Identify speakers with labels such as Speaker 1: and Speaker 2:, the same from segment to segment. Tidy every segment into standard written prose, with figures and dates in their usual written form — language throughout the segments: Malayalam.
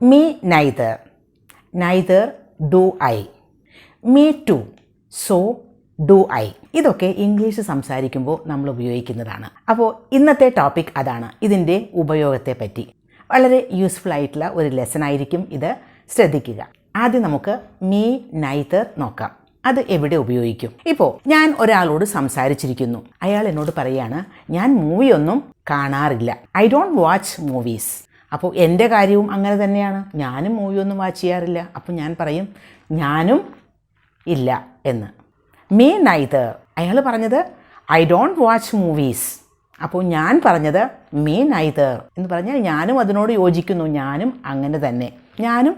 Speaker 1: Me neither. Neither do I. Me too. So do I. ഇതൊക്കെ ഇംഗ്ലീഷ് സംസാരിക്കുമ്പോൾ നമ്മൾ ഉപയോഗിക്കുന്നതാണ്. അപ്പോൾ ഇന്നത്തെ ടോപ്പിക് അതാണ്, ഇതിൻ്റെ ഉപയോഗത്തെ പറ്റി. വളരെ യൂസ്ഫുൾ ആയിട്ടുള്ള ഒരു ലെസൺ ആയിരിക്കും ഇത്, ശ്രദ്ധിക്കുക. ആദ്യം നമുക്ക് me neither നോക്കാം. അത് എവിടെ ഉപയോഗിക്കും? ഇപ്പോൾ ഞാൻ ഒരാളോട് സംസാരിച്ചിരിക്കുന്നു. അയാൾ എന്നോട് പറയാണ്, ഞാൻ മൂവിയൊന്നും കാണാറില്ല. I don't watch movies. അപ്പോൾ എൻ്റെ കാര്യവും അങ്ങനെ തന്നെയാണ്. ഞാനും മൂവിയൊന്നും വാച്ച് ചെയ്യാറില്ല. അപ്പോൾ ഞാൻ പറയും ഞാനും ഇല്ല എന്ന്. me neither. അയാൾ പറഞ്ഞത് ഐ ഡോണ്ട് വാച്ച് മൂവീസ്. അപ്പോൾ ഞാൻ പറഞ്ഞത് me neither എന്ന് പറഞ്ഞാൽ ഞാനും അതിനോട് യോജിക്കുന്നു. ഞാനും അങ്ങനെ തന്നെ, ഞാനും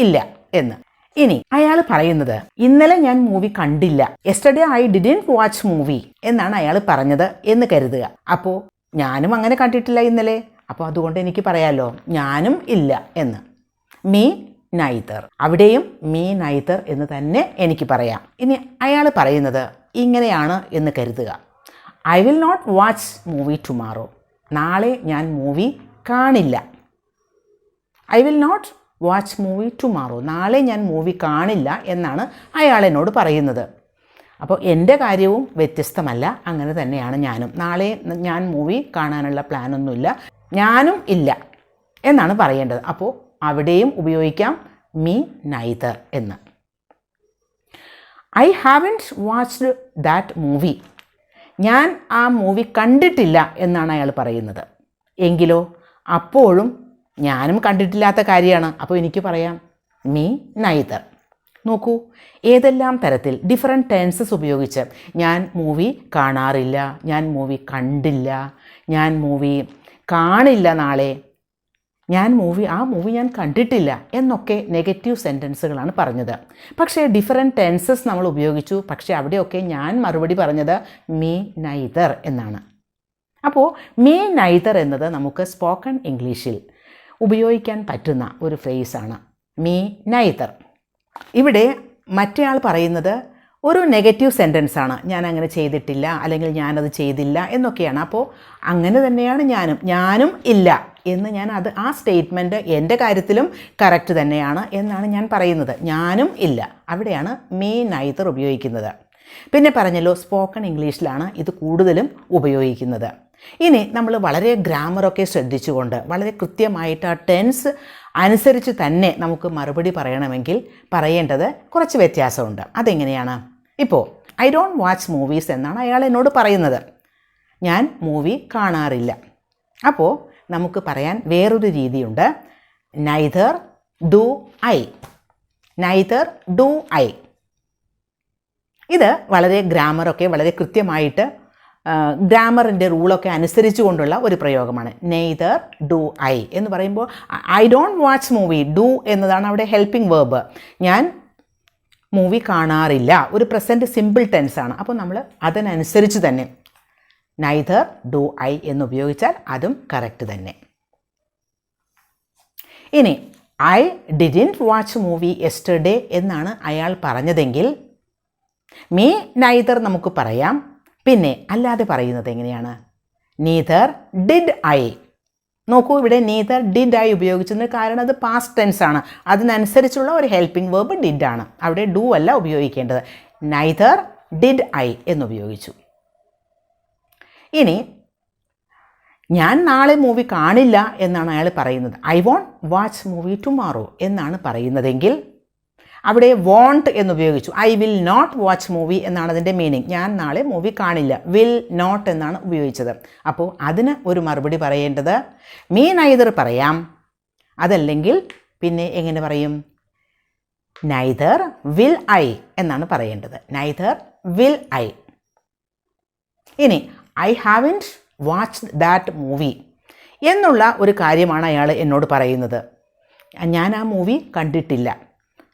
Speaker 1: ഇല്ല എന്ന്. ഇനി അയാൾ പറയുന്നത് ഇന്നലെ ഞാൻ മൂവി കണ്ടില്ല. Yesterday I didn't watch movie എന്നാണ് അയാൾ പറഞ്ഞത് എന്ന് കരുതുക. അപ്പോൾ ഞാനും അങ്ങനെ കണ്ടിട്ടില്ല ഇന്നലെ. അപ്പോൾ അതുകൊണ്ട് എനിക്ക് പറയാമല്ലോ ഞാനും ഇല്ല എന്ന്. me neither. അവിടെയും me neither എന്ന് തന്നെ എനിക്ക് പറയാം. ഇനി അയാൾ പറയുന്നത് ഇങ്ങനെയാണ് എന്ന് കരുതുക. I will not watch movie tomorrow. നാളെ ഞാൻ മൂവി കാണില്ല. I will not watch movie tomorrow. നാളെ ഞാൻ മൂവി കാണില്ല എന്നാണ് അയാൾ എന്നോട് പറയുന്നത്. അപ്പോൾ എൻ്റെ കാര്യവും വ്യത്യസ്തമല്ല, അങ്ങനെ തന്നെയാണ് ഞാനും. നാളെ ഞാൻ മൂവി കാണാനുള്ള പ്ലാനൊന്നുമില്ല, ഞാനും ഇല്ല എന്നാണ് പറയേണ്ടത്. അപ്പോൾ അവിടെയും ഉപയോഗിക്കാം me neither എന്ന്. I haven't watched that movie. ഞാൻ ആ മൂവി കണ്ടിട്ടില്ല എന്നാണ് അയാൾ പറയുന്നത്. എങ്കിലോ അപ്പോഴും ഞാനും കണ്ടിട്ടില്ലാത്ത കാര്യമാണ്. അപ്പോൾ എനിക്ക് പറയാം me neither. നോക്കൂ, ഏതെല്ലാം തരത്തിൽ ഡിഫറെൻറ്റ് ടെൻസസ് ഉപയോഗിച്ച് ഞാൻ മൂവി കാണാറില്ല, ഞാൻ മൂവി കണ്ടില്ല, ഞാൻ മൂവി കാണില്ല നാളെ, ആ മൂവി ഞാൻ കണ്ടിട്ടില്ല എന്നൊക്കെ നെഗറ്റീവ് സെൻറ്റൻസുകളാണ് പറഞ്ഞത്. പക്ഷേ ഡിഫറെൻറ്റ് ടെൻസസ് നമ്മൾ ഉപയോഗിച്ചു. പക്ഷേ അവിടെയൊക്കെ ഞാൻ മറുപടി പറഞ്ഞത് me neither എന്നാണ്. അപ്പോൾ me neither എന്നത് നമുക്ക് സ്പോക്കൺ ഇംഗ്ലീഷിൽ ഉപയോഗിക്കാൻ പറ്റുന്ന ഒരു ഫ്രേസാണ് me neither. ഇവിടെ മറ്റേയാൾ പറയുന്നത് ഒരു നെഗറ്റീവ് സെൻറ്റൻസാണ്. ഞാൻ അങ്ങനെ ചെയ്തിട്ടില്ല, അല്ലെങ്കിൽ ഞാനത് ചെയ്തില്ല എന്നൊക്കെയാണ്. അപ്പോൾ അങ്ങനെ തന്നെയാണ് ഞാനും ഇല്ല എന്ന് ആ സ്റ്റേറ്റ്മെൻറ്റ് എൻ്റെ കാര്യത്തിലും കറക്റ്റ് തന്നെയാണ് എന്നാണ് ഞാൻ പറയുന്നത്. ഞാനും ഇല്ല, അവിടെയാണ് me neither ഉപയോഗിക്കുന്നത്. പിന്നെ പറഞ്ഞല്ലോ സ്പോക്കൺ ഇംഗ്ലീഷിലാണ് ഇത് കൂടുതലും ഉപയോഗിക്കുന്നത്. ഇനി നമ്മൾ വളരെ ഗ്രാമറൊക്കെ ശ്രദ്ധിച്ചുകൊണ്ട് വളരെ കൃത്യമായിട്ട് ആ ടെൻസ് അനുസരിച്ച് തന്നെ നമുക്ക് മറുപടി പറയണമെങ്കിൽ പറയേണ്ടത് കുറച്ച് വ്യത്യാസമുണ്ട്. അതെങ്ങനെയാണ്? ഇപ്പോൾ ഐ ഡോണ്ട് വാച്ച് മൂവീസ് എന്നാണ് അയാൾ എന്നോട് പറയുന്നത്. ഞാൻ മൂവി കാണാറില്ല. അപ്പോൾ നമുക്ക് പറയാൻ വേറൊരു രീതിയുണ്ട്. neither do I. neither do I. ഇത് വളരെ ഗ്രാമറൊക്കെ വളരെ കൃത്യമായിട്ട് ഗ്രാമറിൻ്റെ റൂളൊക്കെ അനുസരിച്ച് കൊണ്ടുള്ള ഒരു പ്രയോഗമാണ്. neither do I എന്ന് പറയുമ്പോൾ I don't watch movie, do എന്നതാണ് അവിടെ ഹെൽപ്പിംഗ് വേർബ്. ഞാൻ മൂവി കാണാറില്ല, ഒരു പ്രസൻറ്റ് സിമ്പിൾ ടെൻസാണ്. അപ്പോൾ നമ്മൾ അതിനനുസരിച്ച് തന്നെ neither do I എന്ന് ഉപയോഗിച്ചാൽ അതും കറക്റ്റ് തന്നെ. ഇനി I didn't watch movie yesterday എന്നാണ് അയാൾ പറഞ്ഞതെങ്കിൽ me neither നമുക്ക് പറയാം. പിന്നെ അല്ലാതെ പറയുന്നത് എങ്ങനെയാണ്? neither did I. നോക്കൂ, ഇവിടെ neither did I ഉപയോഗിച്ചതിന് കാരണം അത് പാസ്റ്റ് ടെൻസ് ആണ്. അതിനനുസരിച്ചുള്ള ഒരു ഹെൽപ്പിംഗ് വേർബ് did ആണ്. അവിടെ do അല്ല ഉപയോഗിക്കേണ്ടത്. neither did I എന്നുപയോഗിച്ചു. ഇനി ഞാൻ നാളെ മൂവി കാണില്ല എന്നാണ് അയാൾ പറയുന്നത്. I won't watch movie tomorrow എന്നാണ് പറയുന്നതെങ്കിൽ അവിടെ വോണ്ട് എന്നുപയോഗിച്ചു. I will not watch movie എന്നാണ് അതിൻ്റെ മീനിങ്. ഞാൻ നാളെ മൂവി കാണില്ല, വിൽ നോട്ട് എന്നാണ് ഉപയോഗിച്ചത്. അപ്പോൾ അതിന് ഒരു മറുപടി പറയേണ്ടത് me neither പറയാം. അതല്ലെങ്കിൽ പിന്നെ എങ്ങനെ പറയും? neither will I എന്നാണ് പറയേണ്ടത്. neither will I. ഇനി I haven't watched that movie എന്നുള്ള ഒരു കാര്യമാണ് അയാൾ എന്നോട് പറയുന്നത്. ഞാൻ ആ മൂവി കണ്ടിട്ടില്ല,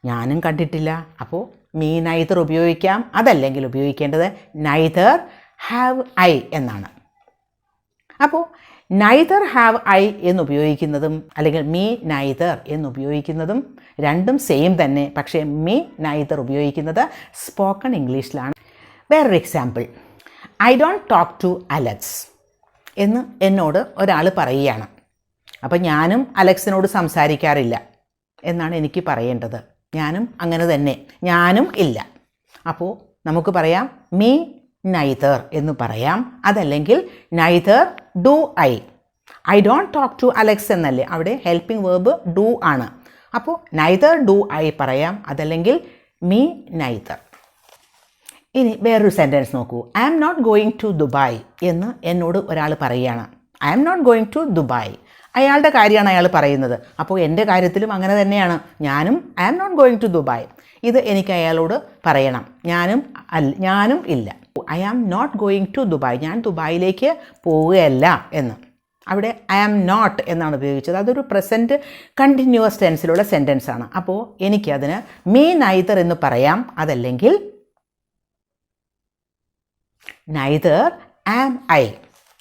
Speaker 1: ഞാനും കണ്ടിട്ടില്ല. അപ്പോൾ me neither ഉപയോഗിക്കാം. അതല്ലെങ്കിൽ ഉപയോഗിക്കേണ്ടത് neither have I എന്നാണ്. അപ്പോൾ neither have I എന്നുപയോഗിക്കുന്നതും അല്ലെങ്കിൽ me neither എന്നുപയോഗിക്കുന്നതും രണ്ടും സെയിം തന്നെ. പക്ഷേ me neither ഉപയോഗിക്കുന്നത് സ്പോക്കൺ ഇംഗ്ലീഷിലാണ്. വേറൊരു example, I don't talk to Alex എന്ന് എന്നോട് ഒരാൾ പറയുകയാണ്. അപ്പോൾ ഞാനും അലക്സിനോട് സംസാരിക്കാറില്ല. എന്നാണ് എനിക്ക് പറയേണ്ടത്. ഞാനും അങ്ങനെ തന്നെ, ഞാനും ഇല്ല. അപ്പോൾ നമുക്ക് പറയാം മീ നൈതർ എന്ന് പറയാം. അതല്ലെങ്കിൽ neither do I don't talk to Alex എന്നല്ലേ, അവിടെ ഹെൽപ്പിംഗ് വേർബ് ഡു ആണ്. അപ്പോൾ നൈതർ ഡു ഐ പറയാം, അതല്ലെങ്കിൽ മീ നൈതർ. ഇനി വേറൊരു സെൻറ്റൻസ് നോക്കൂ. I am not going to Dubai എന്ന് എന്നോട് ഒരാൾ പറയുകയാണ്. I am not going to Dubai, അയാളുടെ കാര്യമാണ് അയാൾ പറയുന്നത്. അപ്പോൾ എൻ്റെ കാര്യത്തിലും അങ്ങനെ തന്നെയാണ്. ഞാനും I am not going to Dubai, ഇത് എനിക്ക് അയാളോട് പറയണം. ഞാനും ഇല്ല. I am not going to Dubai, ഞാൻ ദുബായിലേക്ക് പോവുകയല്ല എന്ന്. അവിടെ ഐ ആം നോട്ട് എന്നാണ് ഉപയോഗിച്ചത്. അതൊരു പ്രസൻറ്റ് കണ്ടിന്യൂവസ് ടെൻസിലുള്ള സെൻറ്റൻസ് ആണ്. അപ്പോൾ എനിക്കതിന് മീ നൈതർ എന്ന് പറയാം, അതല്ലെങ്കിൽ നൈതർ ആം ഐ.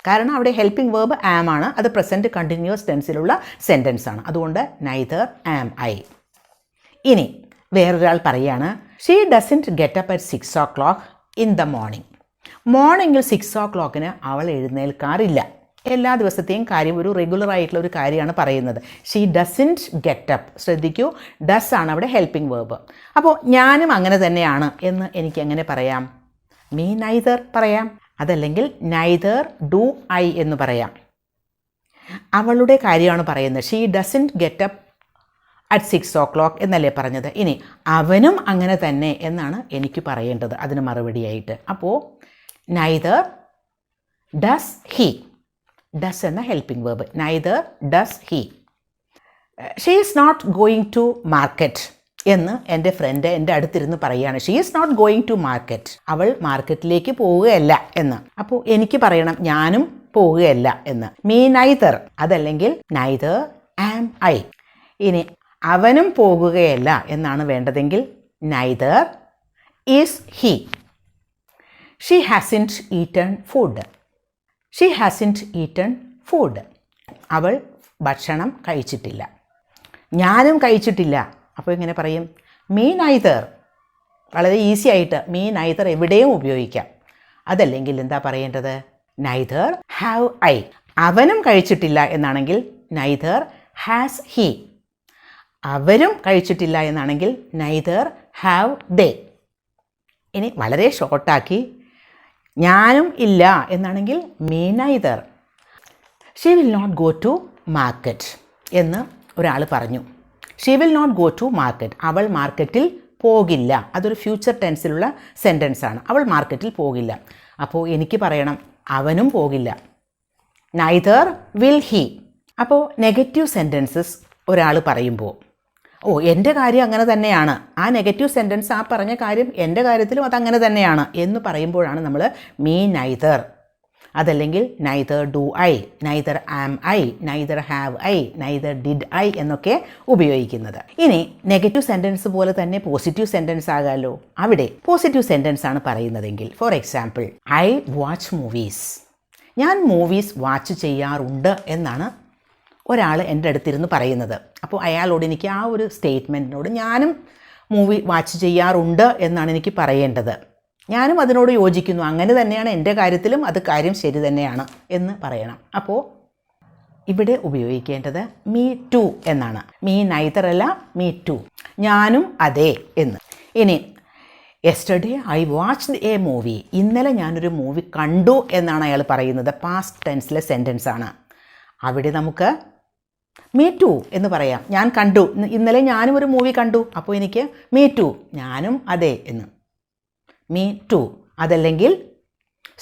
Speaker 1: കാരണം അവിടെ ഹെൽപ്പിംഗ് വേർബ് ആം ആണ്, അത് പ്രസൻറ്റ് കണ്ടിന്യൂവസ് ടെൻസിലുള്ള സെൻറ്റൻസ് ആണ്. അതുകൊണ്ട് നൈതർ ആം ഐ. ഇനി വേറൊരാൾ പറയാണ്, she doesn't get up at 6 o'clock in the morning. മോർണിംഗിൽ 6 o'clock അവൾ എഴുന്നേൽക്കാറില്ല. എല്ലാ ദിവസത്തെയും കാര്യം, ഒരു റെഗുലർ ആയിട്ടുള്ള ഒരു കാര്യമാണ് പറയുന്നത്. She doesn't get up. ശ്രദ്ധിക്കൂ, ഡസ് ആണ് അവിടെ ഹെൽപ്പിംഗ് വേർബ്. അപ്പോൾ ഞാനും അങ്ങനെ തന്നെയാണ് എന്ന് എനിക്ക് എങ്ങനെ പറയാം? മീ നൈതർ പറയാം, അതല്ലെങ്കിൽ നൈതർ ഡു ഐ എന്ന് പറയാം. അവളുടെ കാര്യമാണ് പറയുന്നത്. She doesn't get up at 6 o'clock എന്നല്ലേ പറഞ്ഞത്. ഇനി അവനും അങ്ങനെ തന്നെ എന്നാണ് എനിക്ക് പറയേണ്ടത് അതിന് മറുപടിയായിട്ട്. അപ്പോൾ നൈതർ ഡസ് ഹി, ഡസ് എന്ന helping verb, neither does he. She is not going to market എന്ന് എൻ്റെ ഫ്രണ്ട് എൻ്റെ അടുത്തിരുന്ന് പറയുകയാണ്. She is not going to market, അവൾ മാർക്കറ്റിലേക്ക് പോവുകയല്ല എന്ന്. അപ്പോൾ എനിക്ക് പറയണം ഞാനും പോവുകയല്ല എന്ന്. മീ നൈതർ, അതല്ലെങ്കിൽ നൈതർ ആം ഐ. ഇനി അവനും പോകുകയല്ല എന്നാണ് വേണ്ടതെങ്കിൽ neither is he. She hasn't eaten food, she hasn't eaten food, അവൾ ഭക്ഷണം കഴിച്ചിട്ടില്ല. ഞാനും കഴിച്ചിട്ടില്ല. അപ്പോൾ എങ്ങനെ പറയും? Me neither. വളരെ ഈസി ആയിട്ട് മീ നൈതർ എവിടെയും ഉപയോഗിക്കാം. അതല്ലെങ്കിൽ എന്താ പറയേണ്ടത്? Neither have I. അവനും കഴിച്ചിട്ടില്ല എന്നാണെങ്കിൽ നൈതർ ഹാസ് ഹി. അവരും കഴിച്ചിട്ടില്ല എന്നാണെങ്കിൽ നൈതർ ഹാവ് ദേ. ഇനി വളരെ ഷോർട്ടാക്കി ഞാനും ഇല്ല എന്നാണെങ്കിൽ me neither. She will not go to market എന്ന് ഒരാൾ പറഞ്ഞു. She will not go to market, അവൾ മാർക്കറ്റിൽ പോകില്ല. അതൊരു ഫ്യൂച്ചർ ടെൻസിലുള്ള സെൻറ്റൻസ് ആണ്. അവൾ മാർക്കറ്റിൽ പോകില്ല. അപ്പോൾ എനിക്ക് പറയണം അവനും പോകില്ല. Neither will he. അപ്പോൾ നെഗറ്റീവ് സെൻറ്റൻസസ് ഒരാൾ പറയുമ്പോൾ, ഓ എൻ്റെ കാര്യം അങ്ങനെ തന്നെയാണ്, ആ നെഗറ്റീവ് സെൻറ്റൻസ് ആ പറഞ്ഞ കാര്യം എൻ്റെ കാര്യത്തിലും അതങ്ങനെ തന്നെയാണ് എന്ന് പറയുമ്പോഴാണ് നമ്മൾ മീ നൈതർ, അതല്ലെങ്കിൽ neither do I, neither am I, neither have I, neither did I എന്നൊക്കെ ഉപയോഗിക്കുന്നത്. ഇനി നെഗറ്റീവ് സെൻറ്റൻസ് പോലെ തന്നെ പോസിറ്റീവ് സെൻറ്റൻസ് ആകാമല്ലോ. അവിടെ പോസിറ്റീവ് സെൻറ്റൻസ് ആണ് പറയുന്നതെങ്കിൽ, for example I watch movies, ഞാൻ മൂവീസ് വാച്ച് ചെയ്യാറുണ്ട് എന്നാണ് ഒരാൾ എൻ്റെ അടുത്തിരുന്ന് പറയുന്നത്. അപ്പോൾ അയാളോട് എനിക്ക് ആ ഒരു സ്റ്റേറ്റ്മെൻറ്റിനോട് ഞാനും മൂവി വാച്ച് ചെയ്യാറുണ്ട് എന്നാണ് എനിക്ക് പറയേണ്ടത്. ഞാനും അതിനോട് യോജിക്കുന്നു, അങ്ങനെ തന്നെയാണ് എൻ്റെ കാര്യത്തിലും, അത് കാര്യം ശരി തന്നെയാണ് എന്ന് പറയണം. അപ്പോൾ ഇവിടെ ഉപയോഗിക്കേണ്ടത് മീ ടു എന്നാണ്. മീ നൈതർ അല്ല, മീ ടു, ഞാനും അതെ എന്ന്. ഇനി yesterday I watched A movie, ഇന്നലെ ഞാനൊരു മൂവി കണ്ടു എന്നാണ് അയാൾ പറയുന്നത്. പാസ്റ്റ് ടെൻസിലെ സെൻറ്റൻസ് ആണ്. അവിടെ നമുക്ക് മീ ടു എന്ന് പറയാം. ഞാൻ കണ്ടു, ഇന്നലെ ഞാനും ഒരു മൂവി കണ്ടു. അപ്പോൾ എനിക്ക് മീ ടു, ഞാനും അതെ എന്ന്. മീ ടു, അതല്ലെങ്കിൽ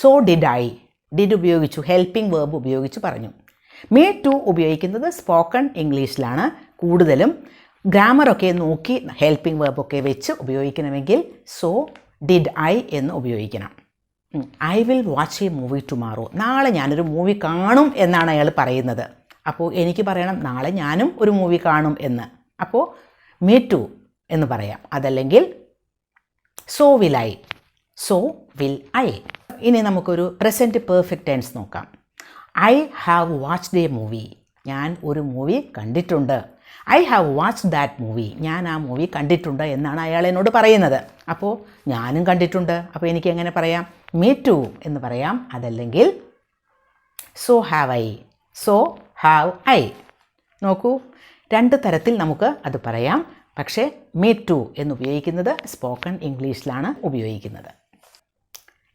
Speaker 1: സോ ഡിഡ് ഐ, ഡിഡ് ഉപയോഗിച്ചു, ഹെൽപ്പിംഗ് വേർബ് ഉപയോഗിച്ച് പറഞ്ഞു. മീ ടു ഉപയോഗിക്കുന്നത് സ്പോക്കൺ ഇംഗ്ലീഷിലാണ് കൂടുതലും. ഗ്രാമറൊക്കെ നോക്കി ഹെൽപ്പിംഗ് വേർബൊക്കെ വെച്ച് ഉപയോഗിക്കണമെങ്കിൽ സോ ഡിഡ് ഐ എന്ന് ഉപയോഗിക്കണം. I will watch A movie tomorrow, നാളെ ഞാനൊരു മൂവി കാണും എന്നാണ് അയാൾ പറയുന്നത്. അപ്പോൾ എനിക്ക് പറയണം നാളെ ഞാനും ഒരു മൂവി കാണും എന്ന്. അപ്പോൾ മീ ടു എന്ന് പറയാം, അതല്ലെങ്കിൽ so will I, so will I. ഇനി നമുക്കൊരു പ്രസൻറ്റ് പെർഫെക്റ്റ് ടെൻസ് നോക്കാം. I have watched A movie, ഞാൻ ഒരു മൂവി കണ്ടിട്ടുണ്ട്. I have watched that movie, ഞാൻ ആ മൂവി കണ്ടിട്ടുണ്ട് എന്നാണ് അയാൾ എന്നോട് പറയുന്നത്. അപ്പോൾ ഞാനും കണ്ടിട്ടുണ്ട്. അപ്പോൾ എനിക്ക് എങ്ങനെ പറയാം? മീ ടു എന്ന് പറയാം, അതല്ലെങ്കിൽ so have I, so have I. നോക്കൂ, രണ്ട് തരത്തിൽ നമുക്ക് അത് പറയാം. പക്ഷേ മീ ടു എന്ന് ഉപയോഗിക്കുന്നത് സ്പോക്കൺ ഇംഗ്ലീഷിലാണ് ഉപയോഗിക്കുന്നത്.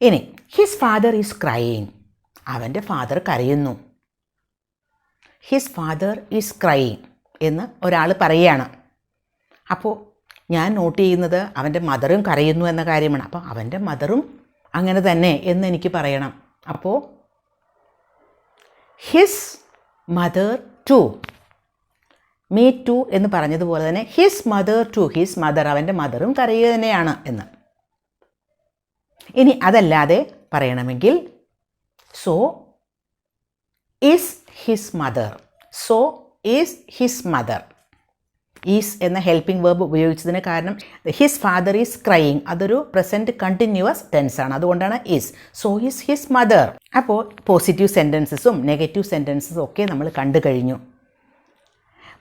Speaker 1: ഇനി ഹിസ് ഫാദർ ഈസ് ക്രൈയിങ്. അവൻ്റെ ഫാദർ കരയുന്നു. ഹിസ് ഫാദർ ഈസ് ക്രൈയിങ് എന്ന് ഒരാൾ പറയുകയാണ്. അപ്പോൾ ഞാൻ നോട്ട് ചെയ്യുന്നത് അവൻ്റെ മദറും കരയുന്നു എന്ന കാര്യമാണ്. അപ്പോൾ അവൻ്റെ മദറും അങ്ങനെ തന്നെ എന്ന് എനിക്ക് പറയണം. അപ്പോൾ his mother too, me too എന്ന് പറഞ്ഞതുപോലെ തന്നെ his mother too, his mother അവൻ്റെ മദറും കരയുക തന്നെയാണ് എന്ന്. ഇനി അതല്ലാതെ പറയണമെങ്കിൽ so is his mother, so is his mother. Is എന്ന ഹെൽപ്പിംഗ് വേർബ് ഉപയോഗിച്ചതിന് കാരണം ഹിസ് ഫാദർ ഈസ് ക്രൈയിങ്, അതൊരു പ്രസൻറ്റ് കണ്ടിന്യൂവസ് ടെൻസ് ആണ്, അതുകൊണ്ടാണ് is. So is his mother. അപ്പോൾ പോസിറ്റീവ് സെൻറ്റൻസസും നെഗറ്റീവ് സെൻറ്റൻസസും ഒക്കെ നമ്മൾ കണ്ടു കഴിഞ്ഞു.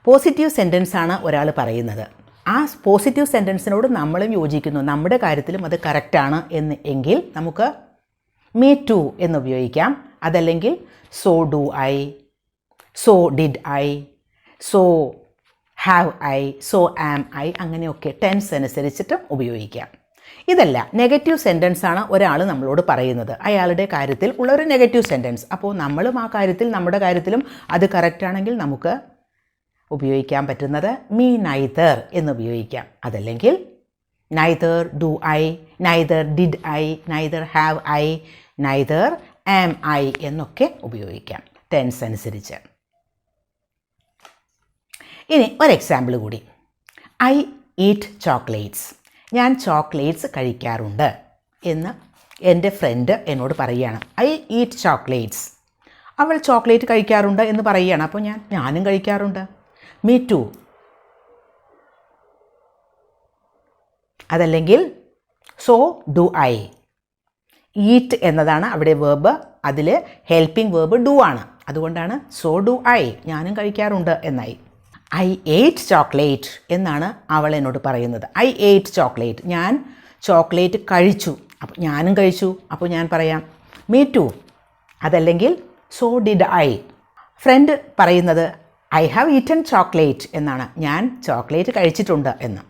Speaker 1: പോസിറ്റീവ് സെൻറ്റൻസാണ് ഒരാൾ പറയുന്നത്. ആ പോസിറ്റീവ് സെൻറ്റൻസിനോട് നമ്മളും യോജിക്കുന്നു, നമ്മുടെ കാര്യത്തിലും അത് കറക്റ്റാണ് എങ്കിൽ നമുക്ക് മീ ടു എന്ന് ഉപയോഗിക്കാം. അതല്ലെങ്കിൽ so do I, so did I, so have I, so am I, അങ്ങനെയൊക്കെ ടെൻസ് അനുസരിച്ചിട്ട് ഉപയോഗിക്കാം. ഇതല്ല, നെഗറ്റീവ് സെൻറ്റൻസാണ് ഒരാൾ നമ്മളോട് പറയുന്നത്, അയാളുടെ കാര്യത്തിൽ ഉള്ളൊരു നെഗറ്റീവ് സെൻറ്റൻസ്. അപ്പോൾ നമ്മളും ആ കാര്യത്തിൽ നമ്മുടെ കാര്യത്തിലും അത് കറക്റ്റാണെങ്കിൽ നമുക്ക് ഉപയോഗിക്കാൻ പറ്റുന്നത് മീ നൈദർ എന്ന് ഉപയോഗിക്കാം. അതല്ലെങ്കിൽ neither do I, neither did I, neither have I, neither am I എന്നൊക്കെ ഉപയോഗിക്കാം ടെൻസ് അനുസരിച്ച്. ഇനി ഒരു എക്സാമ്പിൾ കൂടി. I eat chocolates. ഞാൻ ചോക്ലേറ്റ്സ് കഴിക്കാറുണ്ട് എന്ന് എൻ്റെ ഫ്രണ്ട് എന്നോട് പറയുകയാണ്. I eat chocolates. അവൾ ചോക്ലേറ്റ് കഴിക്കാറുണ്ട് എന്ന് പറയുകയാണ്. അപ്പോൾ ഞാനും കഴിക്കാറുണ്ട്. Me too. അതല്ലെങ്കിൽ സോ ഡു ഐ. ഈറ്റ് എന്നതാണ് അവിടെ വേർബ്, അതിൽ ഹെൽപ്പിംഗ് വേർബ് ഡു ആണ്, അതുകൊണ്ടാണ് സോ ഡു ഐ, ഞാനും കഴിക്കാറുണ്ട് എന്നായി. ഐ ഏറ്റ് ചോക്ലേറ്റ് എന്നാണ് അവൾ എന്നോട് പറയുന്നത്. ഐ ഏറ്റ് ചോക്ലേറ്റ്, ഞാൻ ചോക്ലേറ്റ് കഴിച്ചു. അപ്പോൾ ഞാനും കഴിച്ചു, അപ്പോൾ ഞാൻ പറയാം മീ ടു. അതല്ലെങ്കിൽ സോ ഡിഡ് ഐ. ഫ്രണ്ട് പറയുന്നത് ഐ ഹാവ് ഈറ്റൻ ചോക്ലേറ്റ് എന്നാണ്, ഞാൻ ചോക്ലേറ്റ് കഴിച്ചിട്ടുണ്ട് എന്ന്.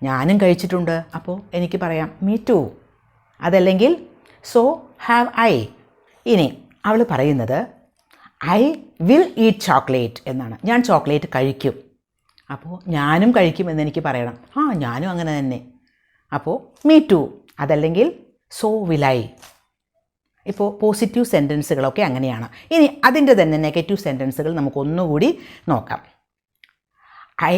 Speaker 1: ഞാനും കഴിച്ചിട്ടുണ്ട്, അപ്പോൾ എനിക്ക് പറയാം മീ ടു. അതല്ലെങ്കിൽ സോ ഹാവ് ഐ. ഇനി അവൾ പറയുന്നത് ഐ വിൽ ഈറ്റ് ചോക്ലേറ്റ് എന്നാണ്, ഞാൻ ചോക്ലേറ്റ് കഴിക്കും. അപ്പോൾ ഞാനും കഴിക്കും എന്നെനിക്ക് പറയണം. ഞാനും അങ്ങനെ തന്നെ. അപ്പോൾ മീ ടു. അതല്ലെങ്കിൽ സോ വിൽ ഐ. ഇപ്പോൾ പോസിറ്റീവ് സെൻറ്റൻസുകളൊക്കെ അങ്ങനെയാണ്. ഇനി അതിൻ്റെ തന്നെ നെഗറ്റീവ് സെൻറ്റൻസുകൾ നമുക്കൊന്നുകൂടി നോക്കാം. I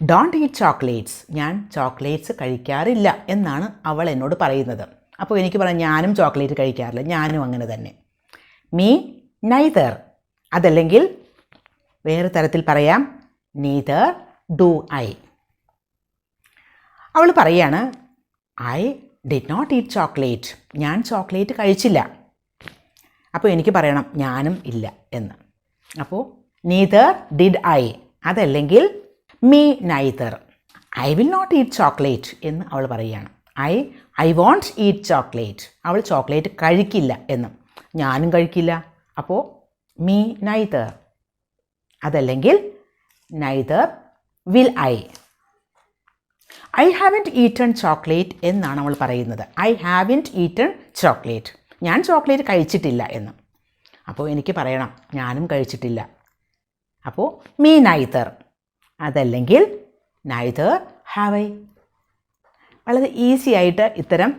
Speaker 1: don't eat chocolates. ഞാൻ ചോക്ലേറ്റ്സ് കഴിക്കാറില്ല എന്നാണ് അവൾ എന്നോട് പറയുന്നത്. അപ്പോൾ എനിക്ക് പറയാം ഞാനും ചോക്ലേറ്റ് കഴിക്കാറില്ല, ഞാനും അങ്ങനെ തന്നെ. Me neither. അതല്ലെങ്കിൽ വേറെ തരത്തിൽ പറയാം നീദർ ഡു ഐ. അവൾ പറയാണ് I did not eat chocolate. ഞാൻ ചോക്ലേറ്റ് കഴിച്ചില്ല. അപ്പോൾ എനിക്ക് പറയണം ഞാനും ഇല്ല എന്ന്. അപ്പോൾ നീദർ ഡിഡ് ഐ. അതല്ലെങ്കിൽ me neither. I will not eat chocolate എന്ന് അവൾ പറയുകയാണ്. I won't eat chocolate. അവൾ ചോക്ലേറ്റ് കഴിക്കില്ല എന്നും. ഞാനും കഴിക്കില്ല. അപ്പോൾ മീ നൈദർ. അതല്ലെങ്കിൽ neither will I. I haven't eaten chocolate എന്നാണ് അവൾ പറയുന്നത്. I haven't eaten chocolate. ഞാൻ ചോക്ലേറ്റ് കഴിച്ചിട്ടില്ല എന്ന്. അപ്പോൾ എനിക്ക് പറയണം ഞാനും കഴിച്ചിട്ടില്ല. അപ്പോൾ മീ നൈദർ. അതല്ലെങ്കിൽ നൈദർ ഹാവ് ഐ. വളരെ ഈസി ആയിട്ട് ഇത്തരം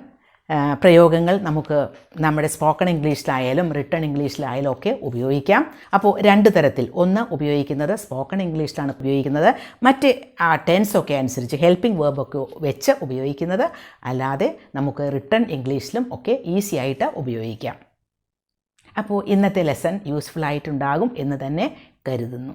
Speaker 1: പ്രയോഗങ്ങൾ നമുക്ക് നമ്മുടെ സ്പോക്കൺ ഇംഗ്ലീഷിലായാലും റിട്ടൺ ഇംഗ്ലീഷിലായാലും ഒക്കെ ഉപയോഗിക്കാം. അപ്പോൾ രണ്ട് തരത്തിൽ, ഒന്ന് ഉപയോഗിക്കുന്നത് സ്പോക്കൺ ഇംഗ്ലീഷിലാണ് ഉപയോഗിക്കുന്നത്, മറ്റ് ടെൻസൊക്കെ അനുസരിച്ച് ഹെൽപ്പിംഗ് വേർബൊക്കെ വെച്ച് ഉപയോഗിക്കുന്നത്, അല്ലാതെ നമുക്ക് റിട്ടൺ ഇംഗ്ലീഷിലും ഒക്കെ ഈസി ആയിട്ട് ഉപയോഗിക്കാം. അപ്പോൾ ഇന്നത്തെ ലെസൺ യൂസ്ഫുൾ ആയിട്ടുണ്ടാകും എന്ന് തന്നെ കരുതുന്നു.